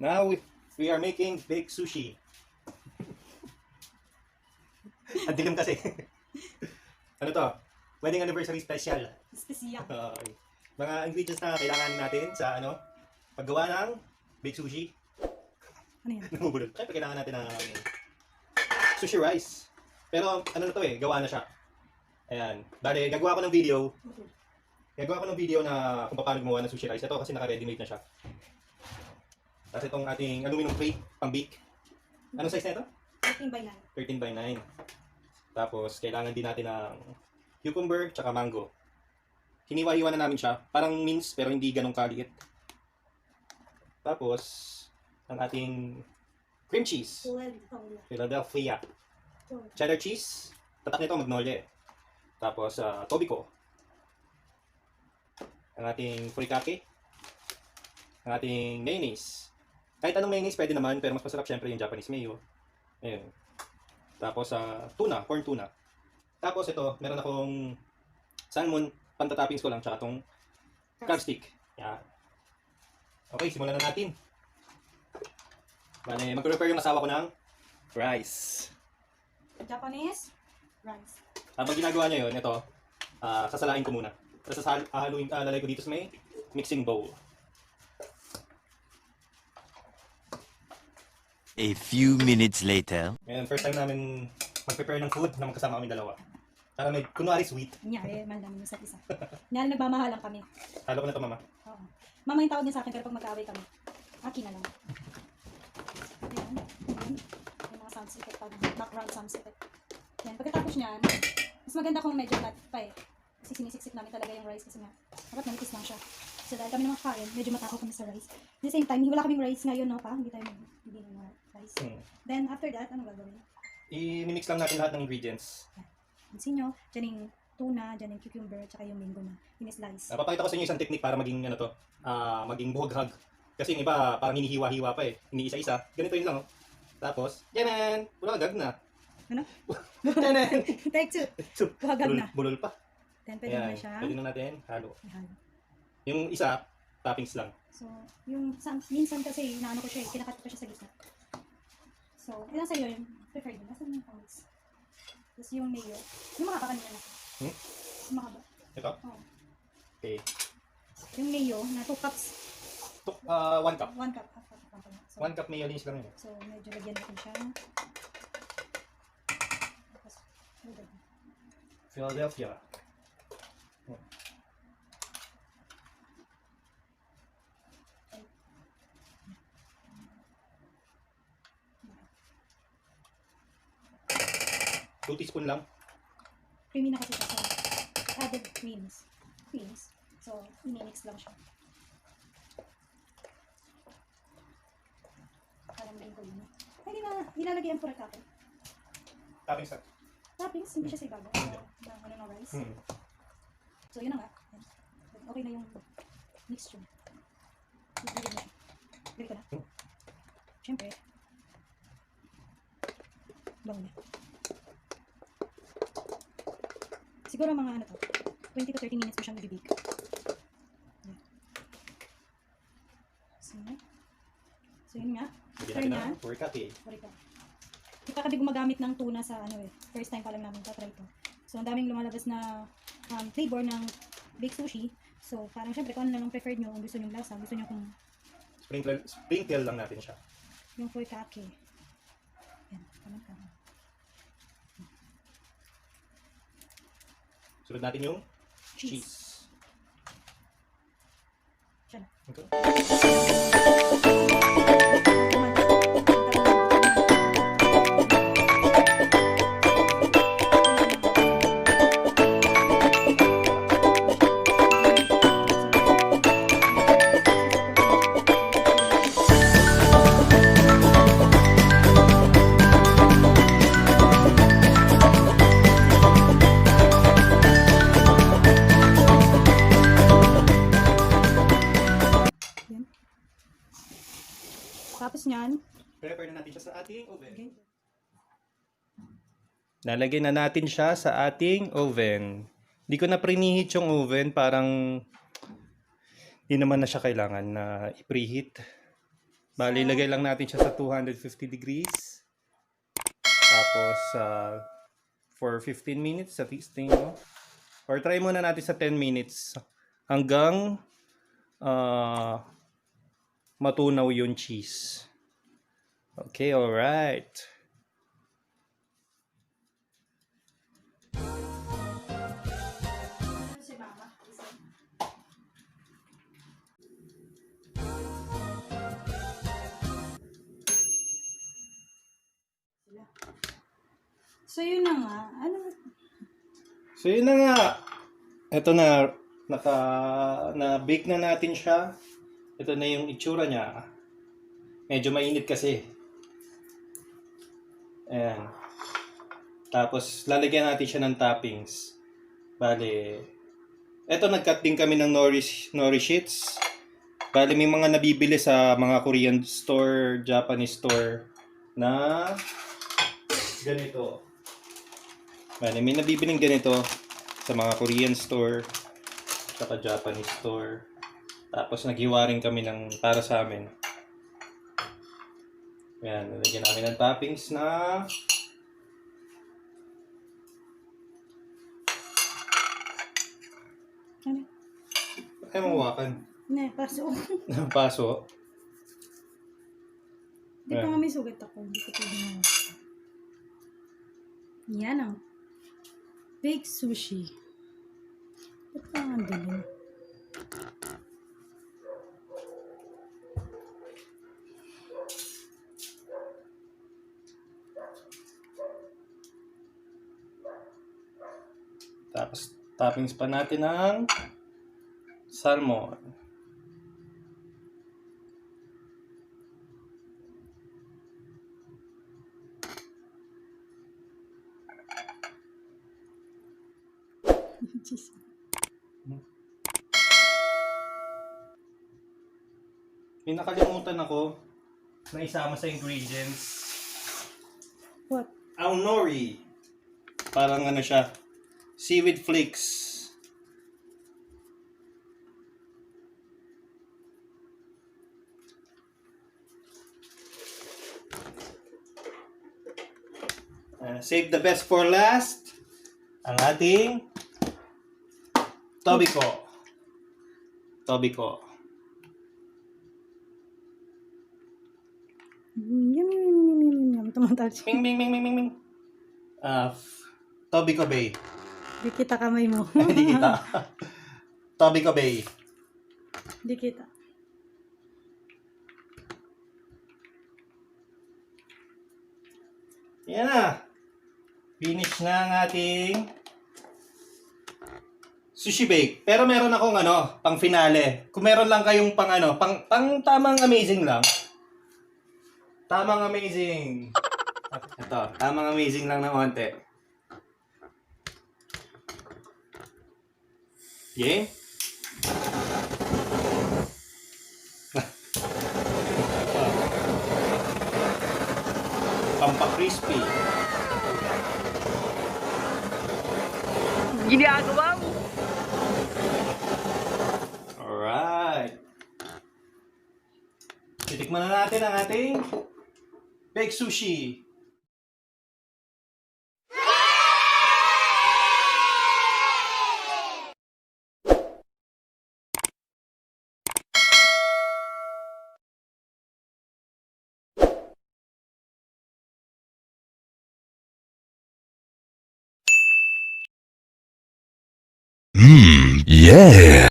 Now we are making baked sushi. Ang dilim kasi. Ano to? Wedding anniversary special. Special. Okay. Mga ingredients na kailangan natin sa paggawa ng baked sushi. Ano yan? Namubulol. Siyempre kailangan natin ng sushi rice. Pero ano na to gawa na siya. Ayan. Bale, gagawa ko ng video. Gagawa ko ng video na kung paano gumawa ng sushi rice. Ito kasi naka-ready-made na siya. Tapos itong ating aluminum tray, pang-bake. Anong size na ito? 13x9. 13x9. Tapos kailangan din natin ng cucumber tsaka mango. Hiniwa-hiwa na namin siya. Parang mince pero hindi ganong kaliit. Tapos ang ating cream cheese. Philadelphia. Cheddar cheese. Tatak nito magnolia. Tapos Tobiko. Ang ating Furikake. Ang ating mayonnaise. Kahit anong mayonnaise pwede naman, pero mas masarap syempre yung Japanese mayo. Ayun. Tapos tuna, corn tuna. Tapos ito, meron akong salmon, pantatoppings ko lang, tsaka itong crabstick. Yan. Okay, simulan na natin. Bale, mag-prepare yung asawa ko ng rice. Japanese rice. Habang ginagawa niya yun, ito, sasalain ko muna. Tapos lalagay ko dito sa may mixing bowl. A few minutes later. Ngayon, first time namin mag-prepare ng food na magkasama kami dalawa. Para may kunwari sweet. Kunyari, mahal namin yung isa't isa. Kunyari, nagmamahalan kami. Halo ko na ito, mama. Oo. Mama yung tawag niya sa akin, pero pag mag-away kami, aki na lang. Ayan. Yung mga sounds effect, background sounds effect. Yan. Pagkatapos niyan, mas maganda kung medyo flat pa kasi sinisiksik namin talaga yung rice kasi nga, dapat manipis lang siya. So dahil kami naman kain, medyo matakaw kami sa rice. At the same time, wala kaming rice ngayon, no pa? Hindi tayo hindi ng rice. Then after that, ano gagawin? I-mix lang natin lahat ng ingredients. Pansin nyo, dyan yung tuna, dyan yung cucumber, tsaka yung mango na in-slice. Papakita ko sa inyo isang technique para maging maging buhaghag. Kasi yung iba parang hinihiwa-hiwa pa iniisa-isa. Ganito yun lang Tapos, yanan! Buhaghag na. Ano? Yanan! Take two. Buhaghag na. Bulol pa. Then pwede na siya. Pwede na natin halo. Ihalo. Yung isa, toppings lang. So, yung minsan kasi inaano ko siya, kinakat ko siya sa gitna. So, ilan sa'yo yung preferred mo? Nasaan yung pangis? Tapos yung mayo. Yung mga kanina na. Yung mahaba. Ito? Oo. Okay. Yung mayo na 2 cups. 1 cup. 1 cup. So, 1 cup mayonnaise lang yun. So, medyo lagyan natin siya. Tapos, Philadelphia. Two teaspoon lang. creamy na kasi siya. So, added creams. So, i-mix lang siya. Parang maging ko yun. Pwede na ilalagay ang Furikake. Toppings lang. Toppings, hindi siya sa ibabaw. Ng rice. So, yun na nga. Okay na yung mixture. Bigyan na siya. Bigyan ko na. Siyempre. Bango na. Siguro mga 20 to 30 minutes mo siyang i-bake. So yun nga. Turn yan. Furikake. Hindi pa kami gumagamit ng tuna sa first time pa lang namin tatry ito. So ang daming lumalabas na flavor ng baked sushi. So parang syempre kung ano lang preferred nyo, kung gusto nyo lasa, gusto nyo kung Sprinkle lang natin siya. yung Furikake. Yan, kaman. Sunod natin yung cheese. Siya na. Okay. Tapos niyan, Prepare na natin siya sa ating oven. okay. Lalagyan na natin siya sa ating oven. Hindi ko na preheat yung oven, parang hindi naman na siya kailangan na i-preheat. Bali, ilagay lang natin siya sa 250 degrees. Tapos, for 15 minutes sa tingin mo. Or try muna natin sa 10 minutes hanggang matunaw yung cheese. Okay, alright. Si Mama. So yun na nga. Ano? So yun na nga. Ito na, na-bake na natin siya. Ito na yung itsura niya. Medyo mainit kasi. Ayan. Tapos, lalagyan natin siya ng toppings. Bale, ito nag-cut din kami ng nori sheets. Bale, may mga nabibili sa mga Korean store, Japanese store na ganito. Bale, may nabibiling ganito sa mga Korean store, saka Japanese store. Tapos, naghiwa rin kami ng para sa amin. Ayan, nalagyan namin ng toppings na Ano? ay mawakan. Ne, paso. Ng paso. Di pa nga may sugat ako. Hindi ko pwede na. Yan ang baked sushi. Ba't pa nga bilhin? Tapos, toppings pa natin ng salmon. May nakalimutan ako na isama sa ingredients. What? Ang nori. Parang ano siya, seaweed flakes. Save the best for last. Ang ating Tobiko. Tobiko. Yum. Tumatawag siya. Ming, ming, ming, ming, ming, ming. Tobiko Bay. Di kita kamay mo. Hindi kita. Tobiko Bay. Di kita. Yan na. Finish na ang ating sushi bake. Pero meron akong pang finale. Kung meron lang kayong pang tamang amazing lang. Tamang amazing. Ito, tamang amazing lang na konti. Yeah? Pampa-crispy. Ginagawa mo. Alright. Titikman na natin ang ating baked sushi. Yeah.